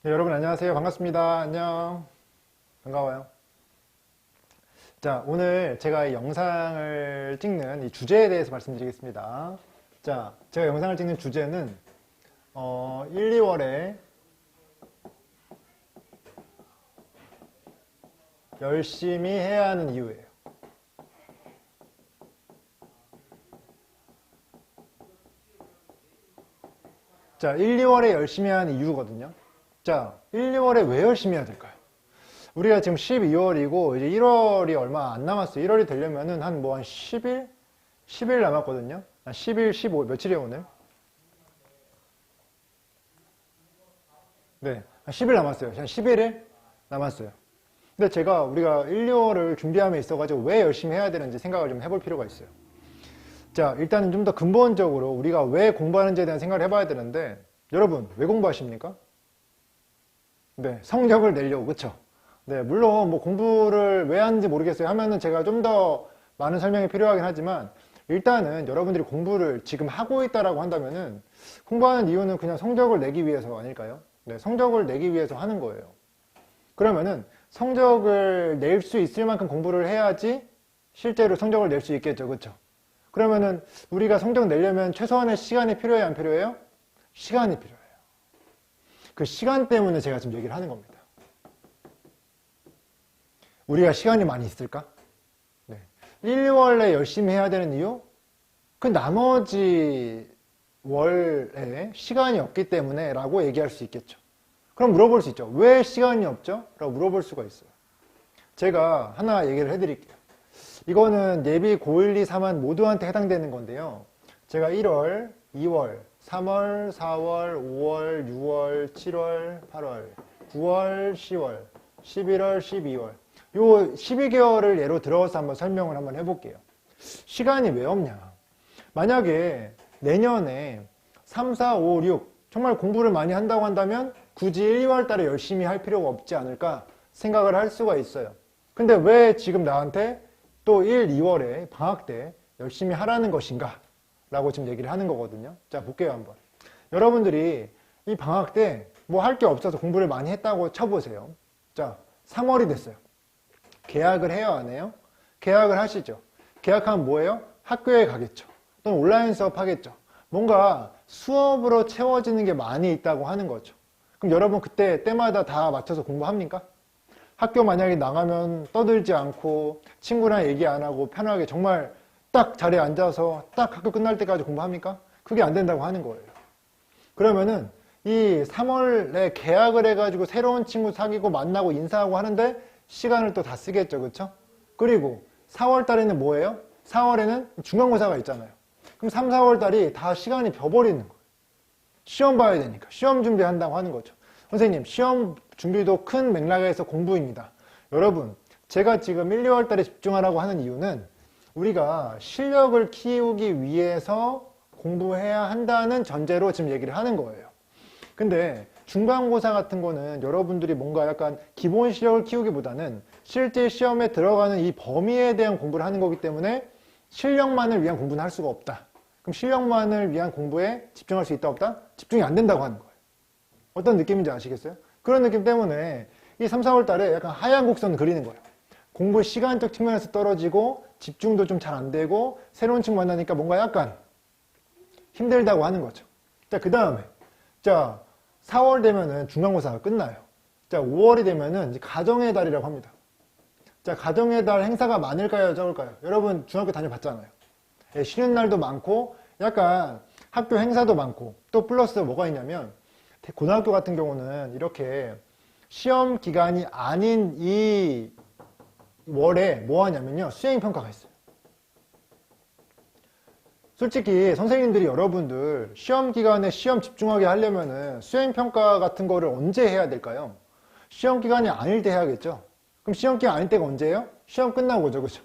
네, 여러분 안녕하세요. 반갑습니다. 안녕. 반가워요. 자, 오늘 제가 이 영상을 찍는 이 주제에 대해서 말씀드리겠습니다. 자, 제가 영상을 찍는 주제는 1, 2월에 열심히 해야 하는 이유예요. 자, 1, 2월에 열심히 해야 하는 이유거든요. 자, 1, 2월에 왜 열심히 해야 될까요? 우리가 지금 12월이고 이제 1월이 얼마 안 남았어요. 1월이 되려면은 한 10일? 10일 남았거든요. 한 10일, 15일, 며칠이에요 오늘? 네, 한 10일 남았어요. 한 11일 남았어요. 근데 우리가 1, 2월을 준비함에 있어가지고 왜 열심히 해야 되는지 생각을 좀 해볼 필요가 있어요. 자, 일단은 좀 더 근본적으로 우리가 왜 공부하는지에 대한 생각을 해봐야 되는데, 여러분, 왜 공부하십니까? 네, 성적을 내려고, 그쵸? 네, 물론 뭐 공부를 왜 하는지 모르겠어요 하면은 제가 좀 더 많은 설명이 필요하긴 하지만, 일단은 여러분들이 공부를 지금 하고 있다라고 한다면은 공부하는 이유는 그냥 성적을 내기 위해서 아닐까요? 네, 성적을 내기 위해서 하는 거예요. 그러면은 성적을 낼 수 있을 만큼 공부를 해야지 실제로 성적을 낼 수 있겠죠, 그쵸? 그러면은 우리가 성적 내려면 최소한의 시간이 필요해요, 안 필요해요? 시간이 필요해요. 그 시간 때문에 제가 지금 얘기를 하는 겁니다. 우리가 시간이 많이 있을까? 네. 1, 2월에 열심히 해야 되는 이유? 그 나머지 월에 시간이 없기 때문에 라고 얘기할 수 있겠죠. 그럼 물어볼 수 있죠. 왜 시간이 없죠? 라고 물어볼 수가 있어요. 제가 하나 얘기를 해드릴게요. 이거는 예비 고1, 2, 3반 모두한테 해당되는 건데요. 제가 1월, 2월, 3월, 4월, 5월, 6월, 7월, 8월, 9월, 10월, 11월, 12월 요 12개월을 예로 들어서 한번 설명을 한번 해볼게요. 시간이 왜 없냐? 만약에 내년에 3, 4, 5, 6 정말 공부를 많이 한다고 한다면 굳이 1, 2월 달에 열심히 할 필요가 없지 않을까 생각을 할 수가 있어요. 근데 왜 지금 나한테 또 1, 2월에 방학 때 열심히 하라는 것인가? 라고 지금 얘기를 하는 거거든요. 자, 볼게요, 한번. 여러분들이 이 방학 때 뭐 할 게 없어서 공부를 많이 했다고 쳐보세요. 자, 3월이 됐어요. 계약을 해요, 안 해요? 계약을 하시죠. 계약하면 뭐예요? 학교에 가겠죠. 또는 온라인 수업 하겠죠. 뭔가 수업으로 채워지는 게 많이 있다고 하는 거죠. 그럼 여러분 그때 때마다 다 맞춰서 공부합니까? 학교 만약에 나가면 떠들지 않고 친구랑 얘기 안 하고 편하게 정말 딱 자리에 앉아서 딱 학교 끝날 때까지 공부합니까? 그게 안 된다고 하는 거예요. 그러면은 이 3월에 계약을 해가지고 새로운 친구 사귀고 만나고 인사하고 하는데 시간을 또 다 쓰겠죠, 그쵸? 그리고 4월 달에는 뭐예요? 4월에는 중간고사가 있잖아요. 그럼 3, 4월 달이 다 시간이 벼버리는 거예요. 시험 봐야 되니까 시험 준비한다고 하는 거죠. 선생님, 시험 준비도 큰 맥락에서 공부입니다. 여러분, 제가 지금 1, 2월 달에 집중하라고 하는 이유는 우리가 실력을 키우기 위해서 공부해야 한다는 전제로 지금 얘기를 하는 거예요. 근데 중간고사 같은 거는 여러분들이 뭔가 약간 기본 실력을 키우기보다는 실제 시험에 들어가는 이 범위에 대한 공부를 하는 거기 때문에 실력만을 위한 공부는 할 수가 없다. 그럼 실력만을 위한 공부에 집중할 수 있다 없다? 집중이 안 된다고 하는 거예요. 어떤 느낌인지 아시겠어요? 그런 느낌 때문에 이 3, 4월 달에 약간 하얀 곡선 그리는 거예요. 공부 시간적 측면에서 떨어지고 집중도 좀 잘 안 되고 새로운 친구 만나니까 뭔가 약간 힘들다고 하는 거죠. 자, 그 다음에 자 4월 되면은 중간고사가 끝나요. 자, 5월이 되면은 이제 가정의 달이라고 합니다. 자, 가정의 달 행사가 많을까요, 적을까요? 여러분 중학교 다녀봤잖아요. 예, 쉬는 날도 많고 약간 학교 행사도 많고 또 플러스 뭐가 있냐면 고등학교 같은 경우는 이렇게 시험 기간이 아닌 이 월에 뭐 하냐면요, 수행평가가 있어요. 솔직히 선생님들이 여러분들 시험 기간에 시험 집중하게 하려면은 수행평가 같은 거를 언제 해야 될까요? 시험 기간이 아닐 때 해야겠죠. 그럼 시험 기간 아닐 때가 언제예요? 시험 끝나고죠, 그죠?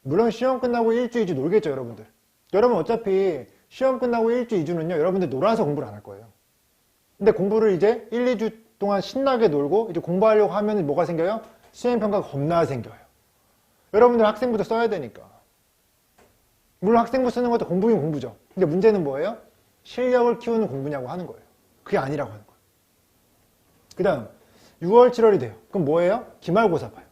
물론 시험 끝나고 1주, 2주 놀겠죠, 여러분들. 여러분 어차피 시험 끝나고 1주, 2주는요 여러분들 놀아서 공부를 안 할 거예요. 근데 공부를 이제 1, 2주 동안 신나게 놀고 이제 공부하려고 하면 뭐가 생겨요? 수행평가가 겁나 생겨요. 여러분들 학생부도 써야 되니까. 물론 학생부 쓰는 것도 공부긴 공부죠. 근데 문제는 뭐예요? 실력을 키우는 공부냐고 하는 거예요. 그게 아니라고 하는 거예요. 그 다음 6월, 7월이 돼요. 그럼 뭐예요? 기말고사 봐요.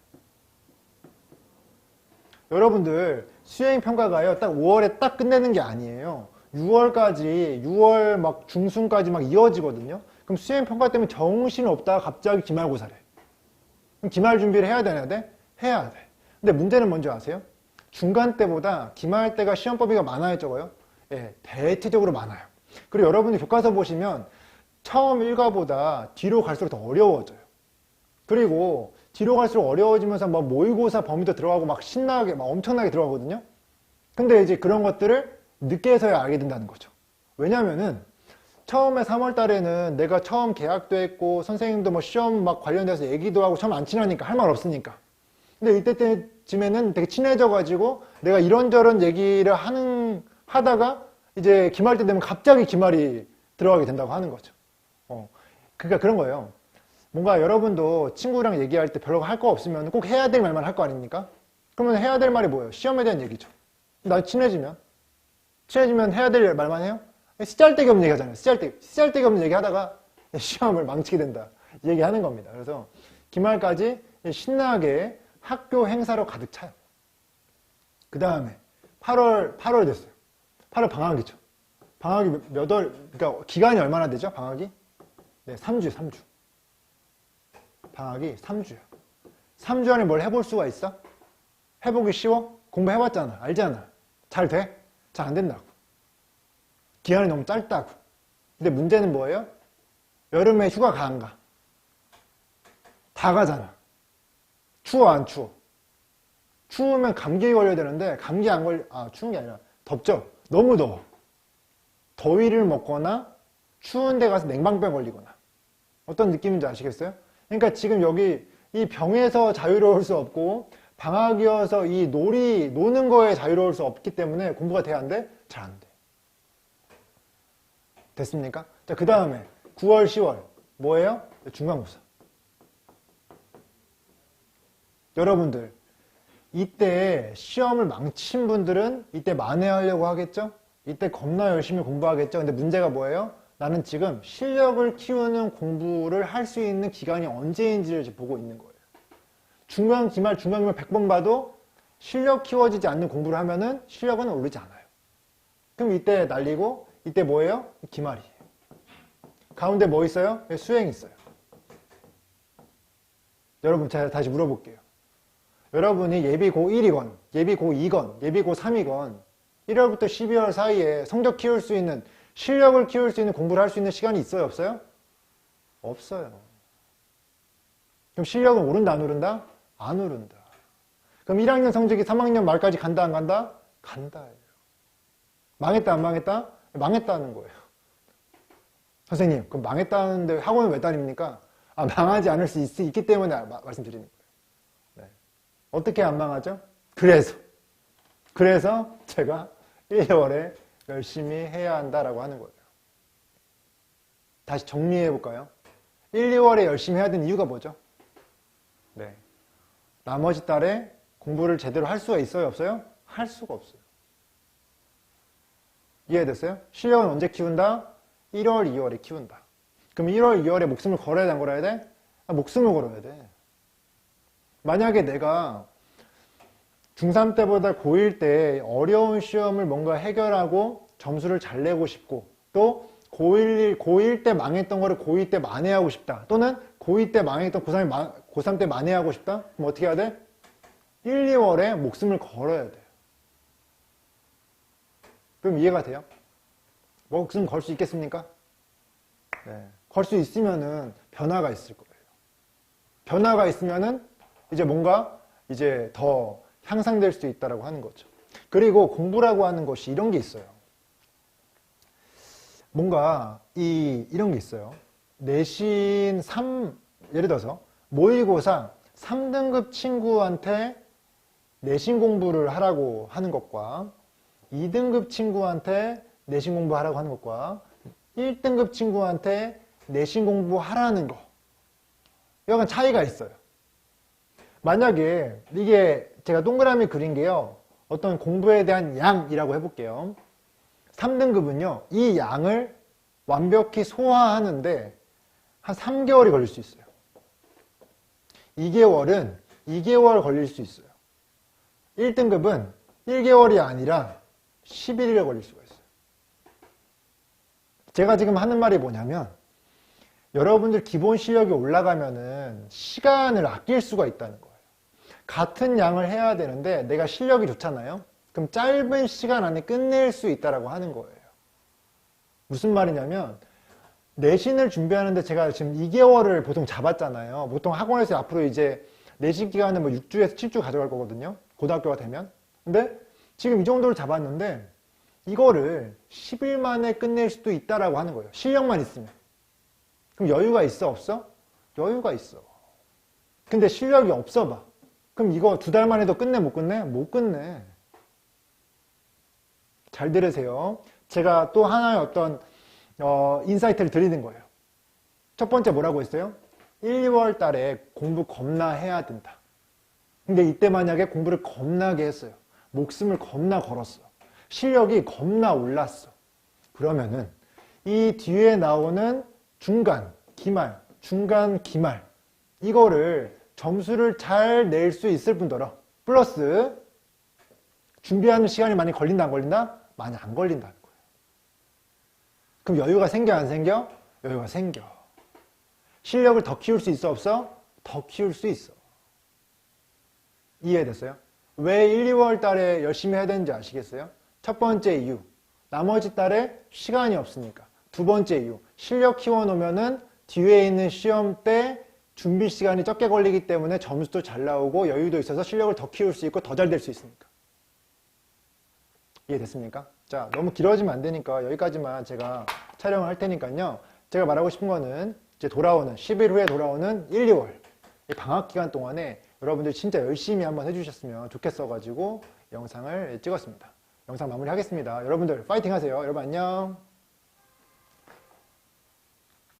여러분들 수행평가가요 딱 5월에 딱 끝내는 게 아니에요. 6월 막 중순까지 막 이어지거든요. 그럼 수행평가 때문에 정신 없다가 갑자기 기말고사래. 그럼 기말 준비를 해야 되나 돼? 해야 돼. 근데 문제는 뭔지 아세요? 중간 때보다 기말 때가 시험 범위가 많아요, 적어요? 예, 대체적으로 많아요. 그리고 여러분이 교과서 보시면 처음 일과보다 뒤로 갈수록 더 어려워져요. 그리고 뒤로 갈수록 어려워지면서 막 모의고사 범위도 들어가고 막 신나게 막 엄청나게 들어가거든요. 근데 이제 그런 것들을 늦게서야 알게 된다는 거죠. 왜냐면은 처음에 3월 달에는 내가 처음 계약도 했고 선생님도 뭐 시험 막 관련돼서 얘기도 하고 처음 안 친하니까 할 말 없으니까. 근데 이때쯤에는 되게 친해져 가지고 내가 이런저런 얘기를 하다가 이제 기말 때 되면 갑자기 기말이 들어가게 된다고 하는 거죠. 그러니까 그런 거예요. 뭔가 여러분도 친구랑 얘기할 때 별로 할 거 없으면 꼭 해야 될 말만 할 거 아닙니까? 그러면 해야 될 말이 뭐예요? 시험에 대한 얘기죠. 나 친해지면 해야 될 말만 해요? 쓰잘데기 없는 얘기 하잖아요. 쓰잘데기 없는 얘기 하다가 시험을 망치게 된다. 이 얘기 하는 겁니다. 그래서 기말까지 신나게 학교 행사로 가득 차요. 그 다음에 8월 됐어요. 8월 방학이죠. 방학이 그러니까 기간이 얼마나 되죠? 방학이? 네, 3주. 방학이 3주야. 3주 안에 뭘 해볼 수가 있어? 해보기 쉬워? 공부해봤잖아. 알잖아. 잘 돼? 잘 안 된다고. 기간이 너무 짧다고. 근데 문제는 뭐예요? 여름에 휴가 가 안 가? 다 가잖아. 추워 안 추워? 추우면 감기에 걸려야 되는데 감기 안 추운 게 아니라 덥죠? 너무 더워. 더위를 먹거나 추운 데 가서 냉방병 걸리거나. 어떤 느낌인지 아시겠어요? 그러니까 지금 여기 이 병에서 자유로울 수 없고 방학이어서 이 노는 거에 자유로울 수 없기 때문에 공부가 돼 안 돼? 잘 안 돼. 됐습니까? 자, 그 다음에 9월, 10월 뭐예요? 중간고사. 여러분들 이때 시험을 망친 분들은 이때 만회하려고 하겠죠? 이때 겁나 열심히 공부하겠죠? 근데 문제가 뭐예요? 나는 지금 실력을 키우는 공부를 할 수 있는 기간이 언제인지를 보고 있는 거예요. 중간, 기말 100번 봐도 실력 키워지지 않는 공부를 하면은 실력은 오르지 않아요. 그럼 이때 날리고 이때 뭐예요? 기말이에요. 가운데 뭐 있어요? 수행 있어요. 여러분 제가 다시 물어볼게요. 여러분이 예비 고1이건 예비 고2건 예비 고3이건 1월부터 12월 사이에 성적 키울 수 있는 실력을 키울 수 있는 공부를 할 수 있는 시간이 있어요? 없어요? 없어요. 그럼 실력은 오른다 안 오른다? 안 오른다. 그럼 1학년 성적이 3학년 말까지 간다 안 간다? 간다예요. 망했다 안 망했다? 망했다는 거예요. 선생님 그럼 망했다는데 학원은 왜 다닙니까? 망하지 않을 수 있기 때문에 말씀드리는 거예요. 네. 어떻게 안 망하죠? 그래서 제가 1월에 열심히 해야 한다라고 하는 거예요. 다시 정리해 볼까요? 1, 2월에 열심히 해야 되는 이유가 뭐죠? 네. 나머지 달에 공부를 제대로 할 수가 있어요? 없어요? 할 수가 없어요. 이해됐어요? 실력은 언제 키운다? 1월, 2월에 키운다. 그럼 1월, 2월에 목숨을 걸어야 돼? 안 걸어야 돼? 목숨을 걸어야 돼. 만약에 내가 중3 때보다 고1 때 어려운 시험을 뭔가 해결하고 점수를 잘 내고 싶고 또 고1 때 망했던 거를 고2 때 만회하고 싶다. 또는 고2 때 망했던 고3 때 만회하고 싶다. 그럼 어떻게 해야 돼? 1, 2월에 목숨을 걸어야 돼요. 그럼 이해가 돼요? 목숨 걸 수 있겠습니까? 네. 걸 수 있으면은 변화가 있을 거예요. 변화가 있으면은 이제 뭔가 이제 더 향상될 수 있다라고 하는 거죠. 그리고 공부라고 하는 것이 이런 게 있어요. 뭔가 이런 게 있어요. 내신 3, 예를 들어서 모의고사 3등급 친구한테 내신 공부를 하라고 하는 것과 2등급 친구한테 내신 공부하라고 하는 것과 1등급 친구한테 내신 공부하라는 거. 약간 차이가 있어요. 만약에 이게 제가 동그라미 그린 게요. 어떤 공부에 대한 양이라고 해볼게요. 3등급은요. 이 양을 완벽히 소화하는데 한 3개월이 걸릴 수 있어요. 2개월은 2개월 걸릴 수 있어요. 1등급은 1개월이 아니라 11일 걸릴 수가 있어요. 제가 지금 하는 말이 뭐냐면 여러분들 기본 실력이 올라가면은 시간을 아낄 수가 있다는 거예요. 같은 양을 해야 되는데 내가 실력이 좋잖아요. 그럼 짧은 시간 안에 끝낼 수 있다라고 하는 거예요. 무슨 말이냐면 내신을 준비하는데 제가 지금 2개월을 보통 잡았잖아요. 보통 학원에서 앞으로 이제 내신 기간은 뭐 6주에서 7주 가져갈 거거든요. 고등학교가 되면. 근데 지금 이 정도를 잡았는데 이거를 10일 만에 끝낼 수도 있다라고 하는 거예요. 실력만 있으면. 그럼 여유가 있어, 없어? 여유가 있어. 근데 실력이 없어 봐. 그럼 이거 2달 만에도 끝내, 못 끝내? 못 끝내. 잘 들으세요. 제가 또 하나의 어떤 인사이트를 드리는 거예요. 첫 번째 뭐라고 했어요? 1, 2월 달에 공부 겁나 해야 된다. 근데 이때 만약에 공부를 겁나게 했어요. 목숨을 겁나 걸었어. 실력이 겁나 올랐어. 그러면은 이 뒤에 나오는 중간, 기말, 중간, 기말 이거를 점수를 잘 낼 수 있을 뿐더러 플러스 준비하는 시간이 많이 걸린다 안 걸린다? 많이 안 걸린다는 거예요. 그럼 여유가 생겨 안 생겨? 여유가 생겨. 실력을 더 키울 수 있어 없어? 더 키울 수 있어. 이해됐어요? 왜 1, 2월 달에 열심히 해야 되는지 아시겠어요? 첫 번째 이유, 나머지 달에 시간이 없으니까. 두 번째 이유, 실력 키워놓으면은 뒤에 있는 시험 때 준비 시간이 적게 걸리기 때문에 점수도 잘 나오고 여유도 있어서 실력을 더 키울 수 있고 더 잘 될 수 있으니까. 이해됐습니까? 자, 너무 길어지면 안 되니까 여기까지만 제가 촬영을 할 테니까요. 제가 말하고 싶은 거는 이제 돌아오는 10일 후에 돌아오는 1, 2월 이 방학 기간 동안에 여러분들 진짜 열심히 한번 해주셨으면 좋겠어가지고 영상을 찍었습니다. 영상 마무리하겠습니다. 여러분들 파이팅 하세요. 여러분 안녕.